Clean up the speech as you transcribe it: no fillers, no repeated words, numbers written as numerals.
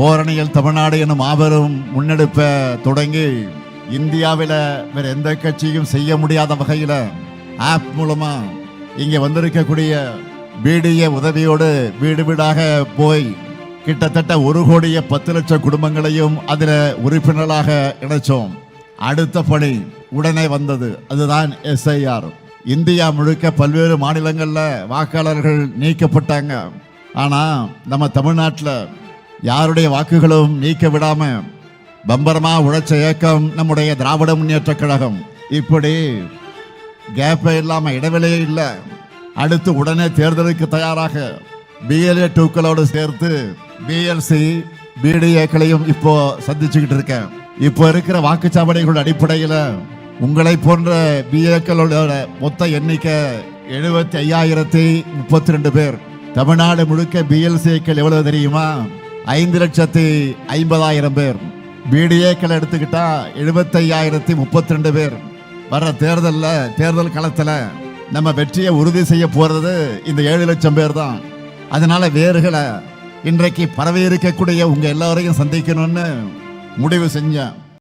ஓரணியில் தமிழ்நாடு எனும் மாபெரும் முன்னெடுப்பை தொடங்கி இந்தியாவில் வேற எந்த கட்சியும் செய்ய முடியாத வகையில் ஆப் மூலமா இங்கே வந்திருக்கக்கூடிய பிடிஏ உதவியோடு வீடு வீடாக போய் கிட்டத்தட்ட 1,10,00,000 குடும்பங்களையும் அதில் உறுப்பினர்களாக இணைச்சோம். அடுத்த பணி உடனே வந்தது, அதுதான் SIR. இந்தியா முழுக்க பல்வேறு மாநிலங்களில் வாக்காளர்கள் நீக்கப்பட்டாங்க. ஆனால் நம்ம தமிழ்நாட்டில் யாருடைய வாக்குகளும் நீக்க விடாம பம்பரமா உழைச்ச இயக்கம் நம்முடைய திராவிட முன்னேற்ற கழகம். இப்படி கேப்பே இல்லாம இடைவெளியே இல்லை. அடுத்து உடனே தேர்தலுக்கு தயாராக BLA 2க்களோடு சேர்த்து BLC BDAக்களையும் இப்போ சந்திச்சுக்கிட்டு இருக்கேன். இப்போ இருக்கிற வாக்குச்சாவடிகளோட அடிப்படையில் உங்களை போன்ற BAக்களோட மொத்த எண்ணிக்கை 75,032 பேர். தமிழ்நாடு முழுக்க BLCக்கள் எவ்வளவு தெரியுமா? 5,50,000 பேர். BDAக்கள் எடுத்துக்கிட்டா 75,032 பேர். வர்ற தேர்தல் களத்தில் நம்ம வெற்றியை உறுதி செய்ய போறது இந்த 7 லட்சம் பேர் தான். அதனால வேறுகளை இன்றைக்கு பரவி இருக்கக்கூடிய உங்க எல்லாரையும் சந்திக்கணும்னு முடிவு செஞ்சேன்.